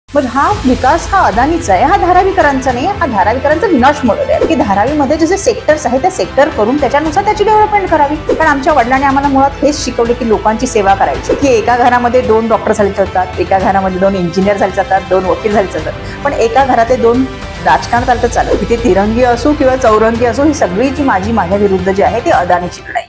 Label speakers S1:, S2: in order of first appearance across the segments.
S1: मग हा विकास हा अदानीचा आहे, हा धारावीकरांचा नाही, हा धारावीकरांचा विनाश मॉडेल आहे की धारावीमध्ये जसे सेक्टर्स आहे त्या सेक्टर करून त्याच्यानुसार त्याची डेव्हलपमेंट करावी. पण आमच्या वडिलांनी आम्हाला मुळात हेच शिकवले की लोकांची सेवा करायची, की एका घरामध्ये 2 डॉक्टर झाले जातात, एका घरामध्ये 2 इंजिनियर झाले जातात, 2 वकील झाले जातात, पण एका घरात 2 राजकारण चालतं चालत, की ते तिरंगी असो किंवा चौरंगी असो, ही सगळी जी माझ्या विरुद्ध जी आहे ती अदानीची लढाई.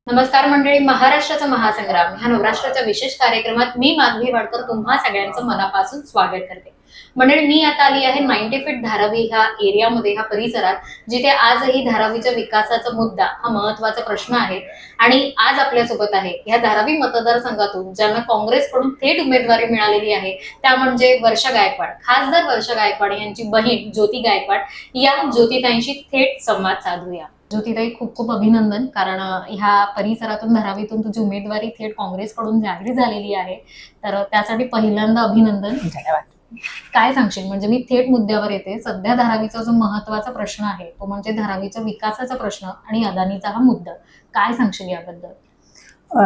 S2: नमस्कार मंडळी, महाराष्ट्राचा महासंग्राम ह्या नवराष्ट्राच्या विशेष कार्यक्रमात मी माधवी वाडकर तुम्हा सगळ्यांचं मनापासून स्वागत करते. मंडळी, मी आता आली आहे 90 फीट धारावी ह्या एरियामध्ये, ह्या परिसरात, जिथे आजही धारावीच्या विकासाचा मुद्दा हा महत्वाचा प्रश्न आहे. आणि आज आपल्यासोबत आहे ह्या धारावी मतदारसंघातून ज्यांना काँग्रेसकडून थेट उमेदवारी मिळालेली आहे, त्या म्हणजे वर्षा गायकवाड. खासदार वर्षा गायकवाड यांची बहीण ज्योती गायकवाड. या ज्योतिताईंशी थेट संवाद साधूया. ज्योतिताई, खूप खूप अभिनंदन, कारण ह्या परिसरातून धारावीतून तुझी उमेदवारी थेट काँग्रेसकडून जाहीर झालेली आहे, तर त्यासाठी पहिल्यांदा अभिनंदन.
S1: धन्यवाद.
S2: काय सांगशील, म्हणजे मी थेट मुद्द्यावर येते. सध्या धारावीचा जो महत्वाचा प्रश्न आहे तो म्हणजे धारावीचा विकासाचा प्रश्न आणि अदानीचा हा मुद्दा. काय सांगशील याबद्दल?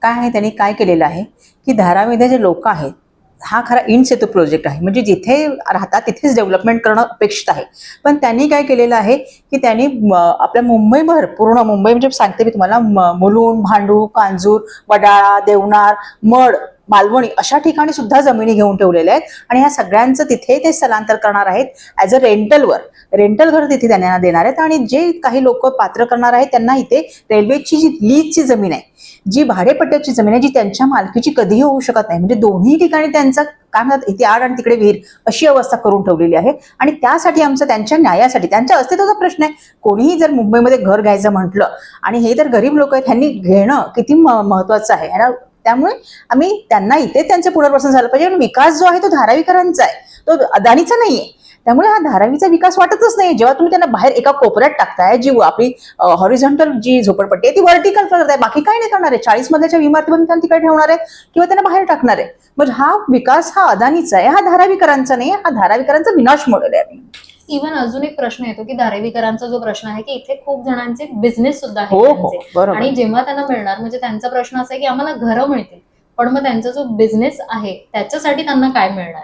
S1: काय आहे, त्यांनी काय केलेलं आहे की धारामध्ये जे लोक आहेत, हा खरा इन सेतू प्रोजेक्ट आहे, म्हणजे जिथे राहतात तिथेच डेव्हलपमेंट करणं अपेक्षित आहे. पण त्यांनी काय केलेलं आहे की त्यांनी आपल्या मुंबईभर, पूर्ण मुंबई म्हणजे सांगते मी तुम्हाला, मुलुंड, भांडूप, कांजूर, वडाळा, देवनार, मड, मालवणी अशा ठिकाणी सुद्धा जमिनी घेऊन ठेवलेल्या आहेत. आणि ह्या सगळ्यांचं तिथे ते स्थलांतर करणार आहेत ॲज अ रेंटल घर तिथे त्यांना देणार आहेत. आणि जे काही लोक पात्र करणार आहेत त्यांना इथे रेल्वेची जी लीजची जमीन आहे, जी भाडेपट्ट्याची जमीन आहे, जी त्यांच्या मालकीची कधीही होऊ शकत नाही, म्हणजे दोन्ही ठिकाणी त्यांचं काय म्हणतात, इथे आड आणि तिकडे विहीर अशी अवस्था करून ठेवलेली आहे. आणि त्यासाठी आमचं, त्यांच्या न्यायासाठी, त्यांच्या अस्तित्वाचा प्रश्न आहे. कोणीही जर मुंबईमध्ये घर घ्यायचं म्हटलं, आणि हे तर गरीब लोक आहेत, ह्यांनी घेणं किती महत्वाचं आहे. त्यामुळे आम्ही त्यांना इथे त्यांचं पुनर्वसन झालं पाहिजे. आणि विकास जो आहे तो धारावीकरांचा आहे, तो अदानीचा नाहीये. त्यामुळे हा धारावीचा विकास वाटतच नाही. जेव्हा तुम्ही त्यांना बाहेर एका कोपऱ्यात टाकताय, जी आपली हॉरिझॉन्टल जी झोपडपट्टी आहे ती व्हर्टिकल करताय, बाकी काही नाही करणार आहे. 40 मधल्याच्या इमारतीमध्ये त्यांना तिकडे ठेवणार आहे किंवा त्यांना बाहेर टाकणार आहे. म्हणजे हा विकास हा अदानीचा आहे, हा धारावीकरांचा नाही, हा धारावीकरांचा विनाश मॉडेल आहे.
S2: इव्हन अजून एक प्रश्न येतो की धारावीकरांचा जो प्रश्न आहे की इथे खूप जणांचे बिझनेस सुद्धा
S1: हो,
S2: आहेत, आणि जेव्हा त्यांना मिळणार, म्हणजे त्यांचा प्रश्न असा आहे की आम्हाला घरं मिळतील, पण मग त्यांचा जो बिझनेस आहे त्याच्यासाठी त्यांना काय मिळणार?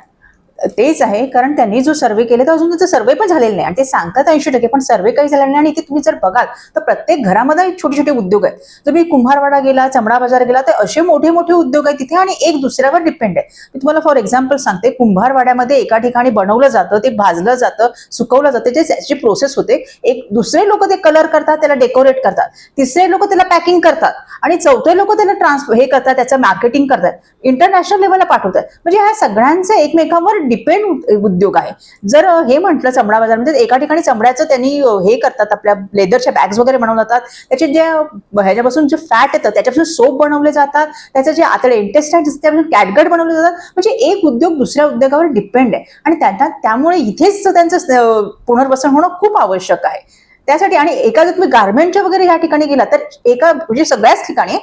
S1: तेच आहे, कारण त्यांनी जो सर्व्हे केले तर अजून त्याचा सर्व्हे पण झालेला नाही. आणि ते सांगतात 80%, पण सर्व्हे काही झालेला नाही. आणि इथे तुम्ही जर बघाल तर प्रत्येक घरामध्ये छोटे छोटे उद्योग आहेत. जर मी कुंभारवाडा गेला, चमडा बाजार गेला, तर असे मोठे मोठे उद्योग आहेत तिथे, आणि एक दुसऱ्यावर डिपेंड आहे. मी तुम्हाला फॉर एक्झाम्पल सांगते, कुंभारवाड्यामध्ये एका ठिकाणी बनवलं जातं, ते भाजलं जातं, सुकवलं जातं, त्याची प्रोसेस होते. एक दुसरे लोक ते कलर करतात, त्याला डेकोरेट करतात, तिसरे लोक त्याला पॅकिंग करतात, आणि चौथे लोक त्याला हे करतात, त्याचं मार्केटिंग करतात, इंटरनॅशनल लेवलला पाठवतात. म्हणजे ह्या सगळ्यांचं एकमेकांवर डिपेंड उद्योग आहे. जर हे म्हटलं चमडा बाजार, म्हणजे एका ठिकाणी चमड्याचं त्यांनी हे करतात, आपल्या लेदरच्या बॅग्स वगैरे बनवले जातात, त्याचे जे ह्याच्यापासून जे फॅट येतं त्याच्यापासून सोप बनवले जातात, त्याचं जे आतडे इंटेस्टाईन त्यापासून कॅटगट बनवले जातात. म्हणजे एक उद्योग दुसऱ्या उद्योगावर डिपेंड आहे, आणि त्यामुळे इथेच त्यांचं पुनर्वसन होणं खूप आवश्यक आहे त्यासाठी. आणि एका जर तुम्ही गारमेंटच्या वगैरे ह्या ठिकाणी गेला तर एका म्हणजे सगळ्याच ठिकाणी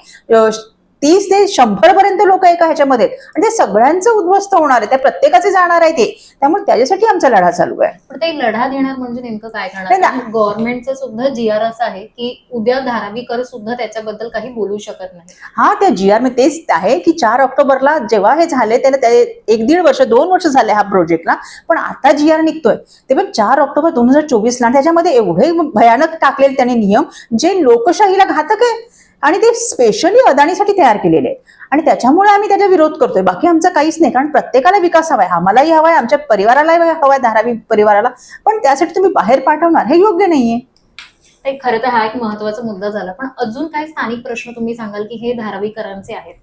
S1: 30 ते 100 पर्यंत लोक एका ह्याच्यामध्ये, आणि ते सगळ्यांचं उद्ध्वस्त होणार आहे, त्या प्रत्येकाचे जाणार आहे ते. त्यामुळे त्याच्यासाठी आमचा लढा चालू आहे.
S2: पण ते लढा देणार म्हणजे नेमकं काय करणार? गव्हर्नमेंटचं सुद्धा जीआर असं आहे की उद्या धारावीकर सुद्धा त्याच्याबद्दल काही बोलू शकत नाही.
S1: हा, त्या जीआर मध्ये तेच आहे की 4 ऑक्टोबरला जेव्हा हे झाले, त्याला 1-1.5 वर्ष 2 वर्ष झाले ह्या प्रोजेक्टला, पण आता जीआर निघतोय ते पण 4 ऑक्टोबर 2024ला. त्याच्यामध्ये एवढे भयानक टाकलेले त्यांनी नियम, जे लोकशाहीला घातक आहे, आणि ते स्पेशली अदानीसाठी तयार केलेले आहे. आणि त्याच्यामुळे आम्ही त्याचा विरोध करतोय, बाकी आमचा काहीच नाही. कारण प्रत्येकाला विकास हवाय, आम्हालाही हवाय, आमच्या परिवारालाही हवाय, धारावी परिवाराला, पण त्यासाठी तुम्ही बाहेर पाठवणार हे योग्य नाहीये.
S2: खरं तर हा एक महत्वाचा मुद्दा झाला, पण अजून काय स्थानिक प्रश्न तुम्ही सांगाल की हे धारावीकरांचे आहेत?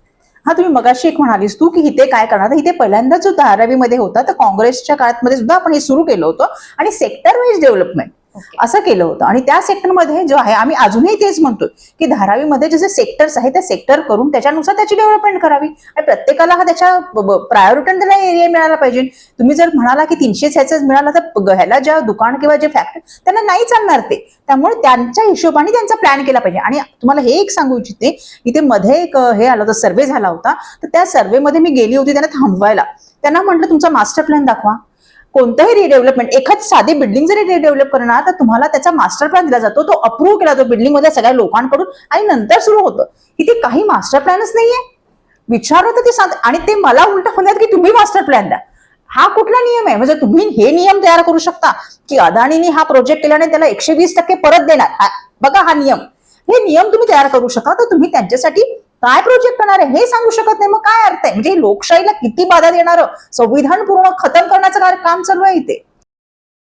S1: हा, तुम्ही मगाशी एक म्हणालीस तू की इथे काय करणार, तर इथे पहिल्यांदा जो धारावीमध्ये होता, तर काँग्रेसच्या काळात सुद्धा आपण हे सुरू केलं होतं, आणि सेक्टर वाईज डेव्हलपमेंट असं केलं होतं. आणि त्या सेक्टरमध्ये जो आहे, आम्ही अजूनही तेच म्हणतोय की धारावीमध्ये जसे सेक्टर्स आहे त्या सेक्टर करून त्याच्यानुसार त्याची डेव्हलपमेंट करावी. आणि प्रत्येकाला हा त्याच्या प्रायोरिटी त्याला एरिया मिळाला पाहिजे. तुम्ही जर म्हणाला की 300 ह्याच मिळाला, तर ह्याला ज्या दुकान किंवा जे फॅक्टरी त्यांना नाही चालणार ते. त्यामुळे त्यांच्या हिशोबाने त्यांचा प्लॅन केला पाहिजे. आणि तुम्हाला हे एक सांगू इच्छिते, इथे मध्ये एक हे आलं होतं, सर्व्हे झाला होता, तर त्या सर्व्हेमध्ये मी गेली होती त्यांना थांबवायला. त्यांना म्हटलं तुमचा मास्टर प्लॅन दाखवा. कोणतंही रिडेव्हलपमेंट, एखाद साधी बिल्डिंग जरी रिडेव्हलप करणार तर तुम्हाला त्याचा मास्टर प्लॅन दिला जातो, तो अप्रूव्ह केला जातो बिल्डिंग मधल्या सगळ्या लोकांकडून आणि नंतर सुरू होतं. इथे काही मास्टर प्लॅनच नाहीये. विचारलं तर ते सांग आणि ते मला उलट म्हणतात की तुम्ही मास्टर प्लॅन द्या. हा कुठला नियम आहे? म्हणजे तुम्ही हे नियम तयार करू शकता की अदानीने हा प्रोजेक्ट केल्याने त्याला 120% परत देणार. बघा हा नियम, हे नियम तुम्ही तयार करू शकता, तर तुम्ही त्यांच्यासाठी काय प्रोजेक्ट करणार आहे हे सांगू शकत नाही. मग काय अर्थ आहे? म्हणजे लोकशाहीला किती बाधा देणारं संविधान पूर्ण खतम करण्याचं काम चालू आहे इथे.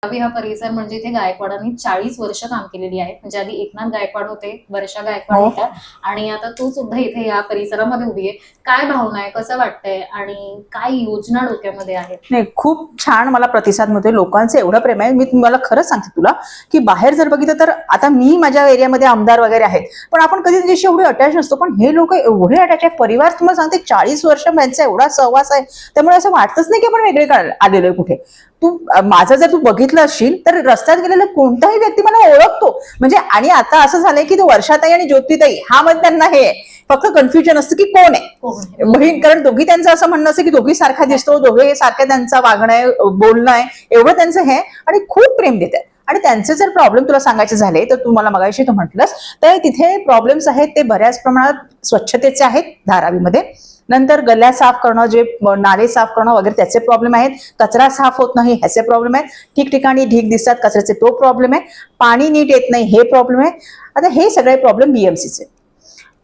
S2: धारावी हा परिसर म्हणजे इथे गायकवाडांनी 40 वर्ष काम केलेली आहेत. म्हणजे आधी एकनाथ गायकवाड होते, वर्षा गायकवाड
S1: हो.
S2: होत्या आणि आता तू सुद्धा इथे या परिसरामध्ये उभी आहे. काय भावना आहे, कसं वाटतंय आणि काय योजना डोक्यामध्ये आहेत?
S1: नाही, खूप छान मला प्रतिसाद मिळतोय, लोकांचं एवढं प्रेम आहे. मी तुम्हाला खरंच सांगते तुला की बाहेर जर बघितलं तर आता मी माझ्या एरियामध्ये आमदार वगैरे आहेत, पण आपण कधी त्याच्याशी एवढे अटॅच नसतो, पण हे लोक एवढे अटॅच आहे. परिवार तुम्हाला सांगते 40 वर्ष त्यांचा एवढा सहवास आहे, त्यामुळे असं वाटतच नाही की आपण वेगळे आलेलो आहे कुठे. तू माझं जर तू बघितलं असशील तर रस्त्यात गेलेला कोणताही व्यक्ती मला ओळखतो. म्हणजे आणि आता असं झालंय की तो वर्षाताई आणि ज्योतिताई हा मध्ये त्यांना हे आहे. फक्त कन्फ्युजन असतं की कोण आहे बहीण, कारण दोघी त्यांचं असं म्हणणं असं की दोघी सारखा दिसतो, दोघे सारखं त्यांचं वागणं आहे, बोलणं आहे, एवढं त्यांचं हे आणि खूप प्रेम देतात. आणि त्यांचे जर प्रॉब्लेम तुला सांगायचे झाले तर तू मला मगाशी तू म्हटलंस तर तिथे प्रॉब्लेम्स आहेत ते बऱ्याच प्रमाणात स्वच्छतेचे आहेत धारावीमध्ये. नंतर गल्ल्या साफ करणं, जे नाले साफ करणं वगैरे त्याचे प्रॉब्लेम आहेत. कचरा साफ होत नाही ह्याचे प्रॉब्लेम आहेत. ठिकठिकाणी ढीग दिसतात कचऱ्याचे, तो प्रॉब्लेम आहे. पाणी नीट येत नाही हे प्रॉब्लेम आहे. आता हे सगळे प्रॉब्लेम बीएमसीचे.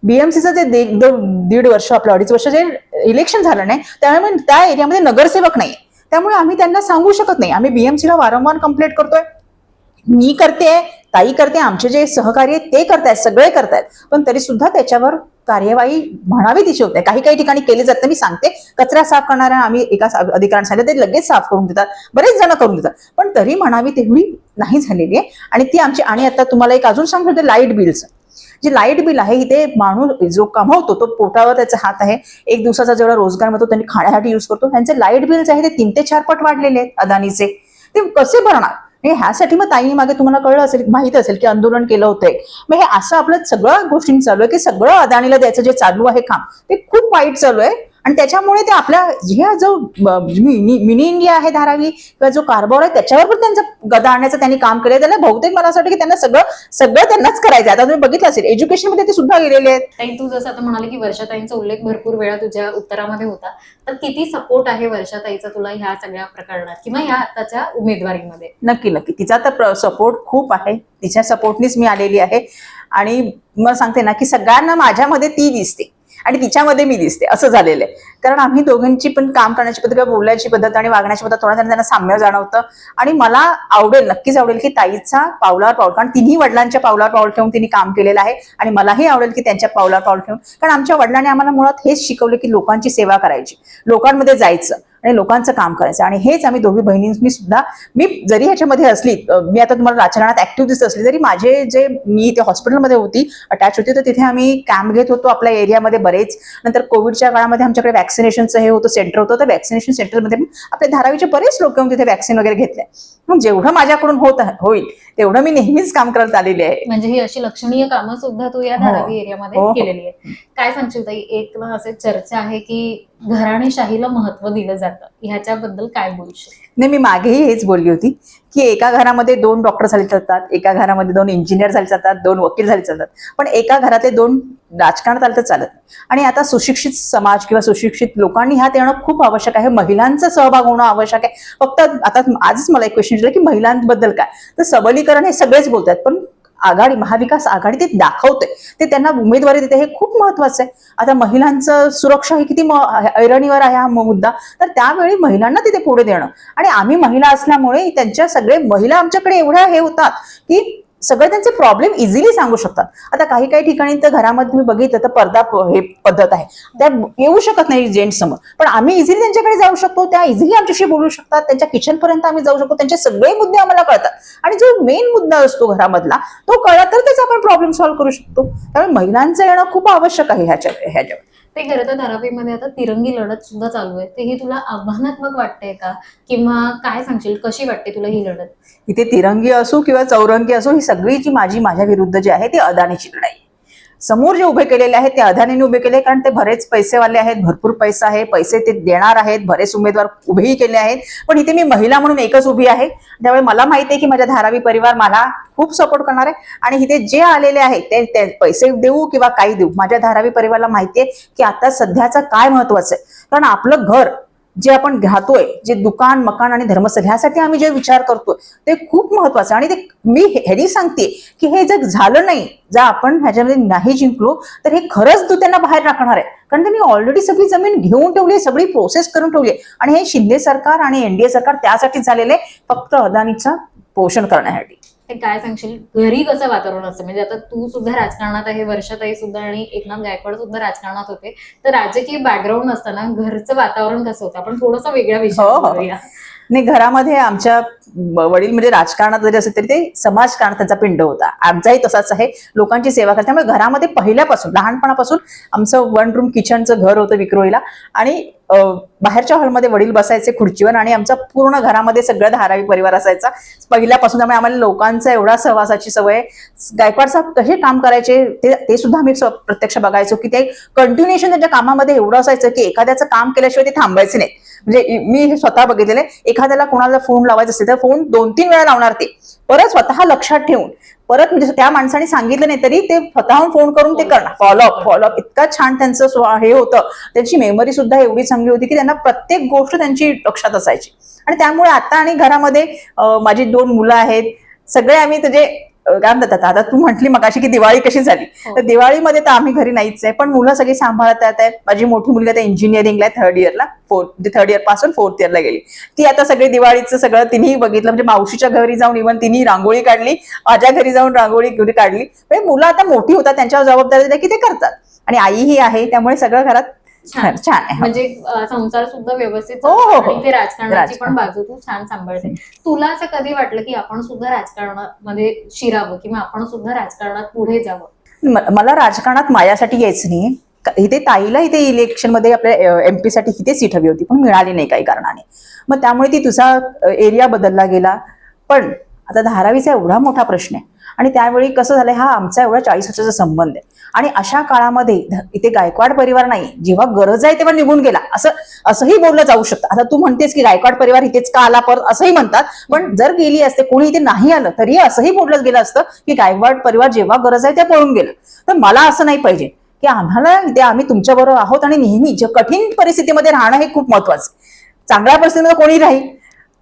S1: बीएमसीचं जे 1.5 वर्ष आपलं 2.5 वर्ष जे इलेक्शन झालं नाही त्यामुळे त्या एरियामध्ये नगरसेवक नाही, त्यामुळे आम्ही त्यांना सांगू शकत नाही. आम्ही बीएमसीला वारंवार कंप्लेंट करतोय, मी करते, ताई करते, आमचे जे सहकारी आहेत ते करतायत, सगळे करतायत, पण तरी सुद्धा त्याच्यावर कार्यवाही म्हणावी तिची होते. काही काही ठिकाणी केली जाते. मी सांगते, कचरा साफ करणाऱ्या आम्ही एका अधिकाऱ्यांना सांगितलं, ते लगेच साफ करून देतात, बरेच जण करून देतात, पण तरी म्हणावी तेवढी नाही झालेली आहे. आणि ती आमची, आणि आता तुम्हाला एक अजून सांगतो ते लाईट बिलचं. जे लाईट बिल आहे इथे माणूस जो कमवतो तो पोटावर त्याचा हात आहे, एक दिवसाचा जेवढा रोजगार मिळतो त्यांनी खाण्यासाठी युज करतो, त्यांचे लाईट बिल जे आहे ते 3 ते 4 पट वाढलेले आहेत अदानीचे. ते कसे भरणार? ह्यासाठी मग ताईने मागे तुम्हाला कळलं असेल, माहित असेल की आंदोलन केलं होतंय. मग हे असं आपलं सगळं गोष्टी चालू आहे की सगळं अदानीला द्यायचं जे चालू आहे काम ते खूप वाईट चालू आहे. आणि त्याच्यामुळे ते आपल्या ह्या जो मिनी इंडिया आहे धारावी किंवा जो कारभार आहे त्याच्यावर पण त्यांचं गदा आणण्याचं त्यांनी काम केलंय. त्याला बहुतेक मला असं वाटतं की त्यांना सगळं त्यांनाच करायचं. आता तुम्ही बघितलं असेल एज्युकेशन मध्ये ते सुद्धा गेलेले आहेत.
S2: ताई, तू जसं आता म्हणाले की वर्षाताईंचा उल्लेख भरपूर वेळा तुझ्या उत्तरामध्ये होता, तर किती सपोर्ट आहे वर्षाताईचा तुला ह्या सगळ्या प्रकरणात किंवा ह्या आताच्या उमेदवारीमध्ये?
S1: नक्की नक्की तिचा तर सपोर्ट खूप आहे. तिच्या सपोर्टनीच मी आलेली आहे. आणि मग सांगते ना की सगळ्यांना माझ्यामध्ये ती दिसते आणि तिच्यामध्ये मी दिसते, असं झालेलं आहे. कारण आम्ही दोघांची पण काम करण्याची पद्धत, बोलण्याची पद्धत आणि वागण्याची पद्धत थोडा त्यांना साम्य जाणवतं. आणि मला नक्कीच आवडेल की ताईचा पावलावर पाऊल, कारण तिन्ही वडिलांच्या पावलावर पाऊल ठेवून तिने काम केलेलं आहे आणि मलाही आवडेल की त्यांच्या पावलावर पाऊल ठेवून, कारण आमच्या वडिलांनी आम्हाला मुळात हेच शिकवलं की लोकांची सेवा करायची, लोकांमध्ये जायचं आणि लोकांचं काम करायचं. आणि हेच आम्ही दोघी बहिणींनी सुद्धा, मी जरी ह्याच्यामध्ये असली, मी आता तुम्हाला राजकारणात ऍक्टिव्ह दिसत असली तरी माझे जे मी ते हॉस्पिटलमध्ये होती, अटॅच होती, तर तिथे आम्ही कॅम्प घेत होतो आपल्या एरियामध्ये बरेच. नंतर कोविडच्या काळामध्ये आमच्याकडे वॅक्सिनेशनचं हे होतं, सेंटर होतं, तर वॅक्सिनेशन सेंटरमध्ये आपल्या धारावीचे बरेच लोक येऊन तिथे वॅक्सिन वगैरे घेतले. मग जेवढं माझ्याकडून होईल तेवढं मी नेहमीच काम करत आलेली आहे.
S2: म्हणजे ही अशी लक्षणीय कामं सुद्धा तू या धारावी एरियामध्ये केलेली आहे. काय सांगशील ताई, एक ना असे चर्चा आहे की घराणेशाहीला महत्व दिलं जातं, ह्याच्याबद्दल काय बोलशील?
S1: नाही, मी मागेही हेच बोलली होती की एका घरामध्ये 2 डॉक्टर झाले जातात, एका घरामध्ये 2 इंजिनियर झाले जातात, 2 वकील झाले जातात, पण एका घरातले 2 राजकारणात आलं तर चालत नाही. आणि आता सुशिक्षित समाज किंवा सुशिक्षित लोकांनी ह्यात येणं खूप आवश्यक आहे. महिलांचा सहभाग होणं आवश्यक आहे. फक्त आता आजच मला एक क्वेश्चन विचारलं की महिलांबद्दल काय, तर सबलीकरण हे सगळेच बोलतात, पण आघाडी, महाविकास आघाडी ते दाखवते, ते त्यांना उमेदवारी देते, हे खूप महत्वाचं आहे. आता महिलांचं सुरक्षा ही किती ऐरणीवर आहे हा मुद्दा, तर त्यावेळी महिलांना तिथे पुढे देणं. आणि आम्ही महिला असल्यामुळे त्यांच्या सगळे महिला आमच्याकडे एवढ्या हे होतात की सगळे त्यांचे प्रॉब्लेम इझिली सांगू शकतात. आता काही काही ठिकाणी तर घरामध्ये तुम्ही बघितलं तर पडदा हे पद्धत आहे, त्या येऊ शकत नाही जेंट्स समोर, पण आम्ही इझिली त्यांच्याकडे जाऊ शकतो, त्या इझिली आमच्याशी बोलू शकतात, त्यांच्या किचन पर्यंत आम्ही जाऊ शकतो, त्यांचे सगळे मुद्दे आम्हाला कळतात. आणि जो मेन मुद्दा असतो घरामधला तो कळला तर त्याचा आपण प्रॉब्लेम सॉल्व्ह करू शकतो. त्यामुळे महिलांचं येणं खूप आवश्यक आहे ह्याच्यावर.
S2: ते खरं तर धारावीमध्ये आता तिरंगी लढत सुद्धा चालू आहे, ते ही तुला आव्हानात्मक वाटतंय का, किंवा काय सांगशील, कशी वाटते तुला ही लढत?
S1: इथे तिरंगी असो किंवा चौरंगी असो, ही सगळी जी माझ्या विरुद्ध जी आहे ती अदानीची लढाई. समोर जे उभे केलेले आहेत ते अदानीने उभे केले, कारण ते बरेच पैसेवाले आहेत, भरपूर पैसा आहे, पैसे ते देणार आहेत, बरेच उमेदवार उभेही केले आहेत. पण इथे मी महिला म्हणून एकच उभी आहे, त्यामुळे मला माहिती आहे की माझ्या धारावी परिवार मला खूप सपोर्ट करणार आहे. आणि इथे जे आलेले आहेत ते पैसे देऊ किंवा काही देऊ, माझ्या धारावी परिवाराला माहिती आहे की आता सध्याचं काय महत्वाचं आहे. कारण आपलं घर जे आपण राहतोय, जे दुकान मकान आणि धर्मस्थळ ह्यासाठी आम्ही जे विचार करतोय ते खूप महत्वाचं आहे. आणि ते मी ह्यानी सांगते की हे जर झालं नाही, जर आपण ह्याच्यामध्ये नाही जिंकलो तर हे खरंच तू त्यांना बाहेर टाकणार आहे. कारण त्यांनी ऑलरेडी सगळी जमीन घेऊन ठेवली, सगळी प्रोसेस करून ठेवली. आणि हे शिंदे सरकार आणि एनडीए सरकार त्यासाठी झालेले, फक्त अदानीचं पोषण करण्यासाठी.
S2: ते काय सांगशील, घरी कसं वातावरण असतं? म्हणजे आता तू सुद्धा राजकारणात आहे, वर्षाताई सुद्धा आणि एकनाथ गायकवाड सुद्धा राजकारणात होते, तर राजकीय बॅकग्राऊंड नसताना घरचं वातावरण कसं होतं? आपण थोडंसं वेगळ्या विषयावर बोलूया.
S1: नाही, घरामध्ये आमच्या वडील म्हणजे राजकारणात जरी असेल तरी ते समाजकारणात त्यांचा पिंड होता. आमचाही तसाच आहे, लोकांची सेवा करता. त्यामुळे घरामध्ये पहिल्यापासून लहानपणापासून आमचं 1 रूम किचनचं घर होतं विक्रोळीला. आणि बाहेरच्या हॉलमध्ये वडील बसायचे खुर्चीवर, आणि आमचा पूर्ण घरामध्ये सगळं धारावी परिवार असायचा पहिल्यापासून. त्यामुळे आम्हाला लोकांचा एवढा सहवासाची सवय. गायकवाड साहेब कसे काम करायचे ते सुद्धा आम्ही प्रत्यक्ष बघायचो की ते कंटिन्युएशन त्यांच्या कामामध्ये एवढं असायचं की एखाद्याचं काम केल्याशिवाय ते थांबायचे नाही. म्हणजे मी हे स्वतः बघितलेलं आहे, एखाद्याला कोणाला फोन लावायचा असेल तर फोन 2-3 वेळा लावणार ते, परत स्वतः लक्षात ठेवून परत, म्हणजे त्या माणसाने सांगितलं नाही तरी ते स्वतःहून फोन करून ते करणार, फॉलोअप. इतका छान त्यांचं हे होतं. त्यांची मेमरी सुद्धा एवढी चांगली होती की त्यांना प्रत्येक गोष्ट त्यांची लक्षात असायची. आणि त्यामुळे आता आणि घरामध्ये माझी 2 मुलं आहेत, सगळे आम्ही त्याचे काय म्हणतात, आता तू म्हटली मगाशी की दिवाळी कशी झाली, तर दिवाळीमध्ये तर आम्ही घरी नाहीच आहे, पण मुलं सगळी सांभाळत आहेत. माझी मोठी मुलगी आता इंजिनिअरिंगला आहे, 3rd इयरला, 3rd इयर पासून 4th इयरला गेली. ती आता सगळे दिवाळीचं सगळं तिन्ही बघितलं. म्हणजे मावशीच्या घरी जाऊन इव्हन तिन्ही रांगोळी काढली, माझ्या घरी जाऊन रांगोळी काढली. म्हणजे मुलं आता मोठी होतात, त्यांच्यावर जबाबदारी दिली की ते करतात. आणि आईही आहे, त्यामुळे सगळं घरात छान आहे.
S2: म्हणजे संसार सुद्धा व्यवस्थित
S1: हो.
S2: आणि ते राजकारणाची पण बाजू तू छान सांभाळते. तुला असं कधी वाटलं की आपण सुद्धा राजकारणामध्ये शिरावं किंवा आपण सुद्धा राजकारणात पुढे जावं?
S1: मला राजकारणात माझ्यासाठी यायचं नाही. इथे ताईला इथे इलेक्शनमध्ये आपल्या MP साठी इथे सीट हवी होती, पण मिळाली नाही काही कारणाने. मग त्यामुळे ती तुझा एरिया बदलला गेला. पण आता धारावीचा एवढा मोठा प्रश्न आहे, आणि त्यावेळी कसं झालंय, हा आमचा एवढा 40 वर्षाचा संबंध आहे. आणि अशा काळामध्ये इथे गायकवाड परिवार नाही, जेव्हा गरज आहे तेव्हा निघून गेला असंही बोललं जाऊ शकतं. आता तू म्हणतेस की गायकवाड परिवार इथेच का आला परत, असंही म्हणतात. पण जर गेली असते, कोणी इथे नाही आलं तरी असंही बोललं गेलं असतं की गायकवाड परिवार जेव्हा गरज आहे ते पळून गेलं. तर मला असं नाही पाहिजे की आम्हाला इथे आम्ही तुमच्याबरोबर आहोत, आणि नेहमी कठीण परिस्थितीमध्ये राहणं हे खूप महत्वाचं. चांगल्या परिस्थितीमध्ये कोणी राहील.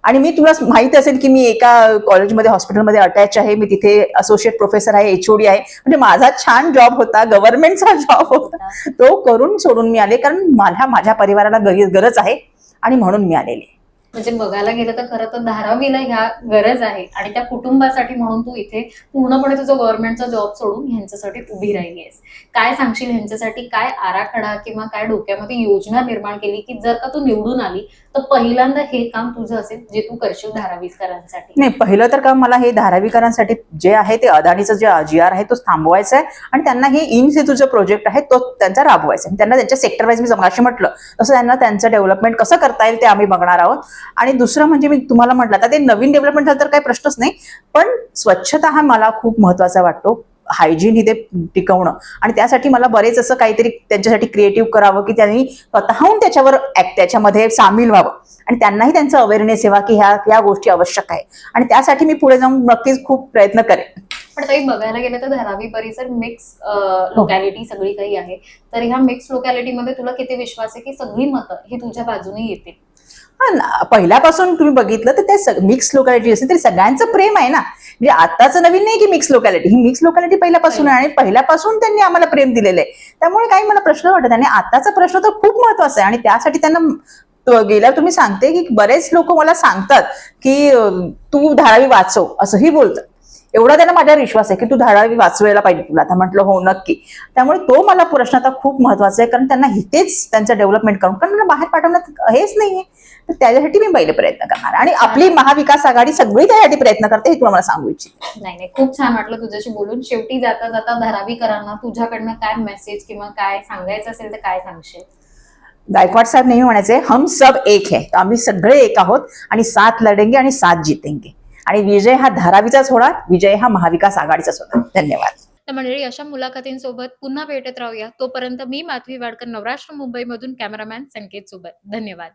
S1: आणि मी तुला माहित असेल की मी एका कॉलेजमध्ये हॉस्पिटलमध्ये अटॅच आहे, मी तिथे असोसिएट प्रोफेसर आहे, HOD आहे. म्हणजे माझा छान जॉब होता, गव्हर्नमेंटचा जॉब होता, तो करून सोडून मी आले, कारण मला माझ्या परिवाराला गरज आहे आणि म्हणून मी आलेले.
S2: म्हणजे बघायला गेलं तर खरं तर धारावीला ह्या गरज आहे, आणि त्या कुटुंबासाठी म्हणून तू इथे पूर्णपणे तुझं गव्हर्नमेंटचा जॉब सोडून ह्यांच्यासाठी उभी राहिली आहेस. काय सांगशील ह्यांच्यासाठी? काय आराखडा किंवा काय डोक्यामध्ये योजना निर्माण केली की जर का तू निवडून आली तर पहिल्यांदा हे काम तुझं असेल जे तू करशील धारावीकरांसाठी?
S1: नाही, पहिलं तर काम मला हे धारावीकरांसाठी जे आहे ते अदानीचं जे GR आहे तो थांबवायचा आहे, आणि त्यांना हे इन सिटूचं प्रोजेक्ट आहे तो त्यांचा राबवायचा आहे. त्यांना त्यांच्या सेक्टर वाईज मी मगाशी म्हटलं तसं त्यांना त्यांचं डेव्हलपमेंट कसं करता येईल ते आम्ही बघणार आहोत. आणि दुसरं म्हणजे मी तुम्हाला म्हटलं, आता ते नवीन डेव्हलपमेंट झालं तर काही प्रश्नच नाही, पण स्वच्छता हा मला खूप महत्वाचा वाटतो. हायजीन इथे टिकवणं, आणि त्यासाठी मला बरेच असं काहीतरी त्यांच्यासाठी क्रिएटिव्ह करावं की त्यांनी स्वतःहून त्याच्यामध्ये सामील व्हावं, आणि त्यांनाही त्यांचं अवेअरनेस यावा की ह्या गोष्टी आवश्यक आहे. आणि त्यासाठी मी पुढे जाऊन नक्कीच खूप प्रयत्न करेन.
S2: पण काही बघायला गेलं तर धारावी परिसर मिक्स लोकॅलिटी सगळी काही आहे, तर ह्या मिक्स लोकॅलिटीमध्ये तुला किती विश्वास आहे की सगळी मतं ही तुझ्या बाजूने येतील?
S1: हा, पहिल्यापासून तुम्ही बघितलं तर ते मिक्स लोकॅलिटी असेल तरी सगळ्यांचं प्रेम आहे ना. म्हणजे आताचं नवीन नाही की मिक्स लोकॅलिटी, ही मिक्स लोकॅलिटी पहिल्यापासून आहे, आणि पहिल्यापासून त्यांनी आम्हाला प्रेम दिलेलं आहे. त्यामुळे काही मला प्रश्न वाटत, आणि आताचा प्रश्न तर खूप महत्वाचा आहे. आणि त्यासाठी त्यांना गेल्यावर तुम्ही सांगते की बरेच लोक मला सांगतात की तू धारावी वाचव, असंही बोलतात. एवढा त्यांना माझ्यावर विश्वास आहे की तू धारावी वाचवायला पाहिजे तुला. आता म्हटलं हो नक्की. त्यामुळे तो मला प्रश्न आता खूप महत्वाचा आहे, कारण त्यांना इथेच त्यांचं डेव्हलपमेंट करून, कारण त्यांना बाहेर पाठवण्यात हेच नाहीये. तर त्याच्यासाठी मी पहिले प्रयत्न करणार, आणि आपली महाविकास आघाडी सगळी त्यासाठी प्रयत्न करते, हे तुम्हाला सांगू इच्छिते.
S2: नाही, खूप छान वाटलं तुझ्याशी बोलून. शेवटी जाता जाता धारावीकरांना तुझ्याकडनं काय मेसेज किंवा काय सांगायचं असेल तर काय सांगशील?
S1: गायकवाड साहेब नेहमी म्हणायचे, हम सब एक है. आम्ही सगळे एक आहोत, आणि साथ लढेंगे आणि साथ जीतेंगे. आणि विजय हा धारावीचाच होणार, विजय हा महाविकास आघाडीचाच होणार. धन्यवाद.
S2: तर मंडळी, अशा मुलाखतींसोबत पुन्हा भेटत राहूया. तोपर्यंत मी माधवी वाडकर, नवराष्ट्र मुंबईमधून कॅमेरामॅन संकेत सोबत. धन्यवाद.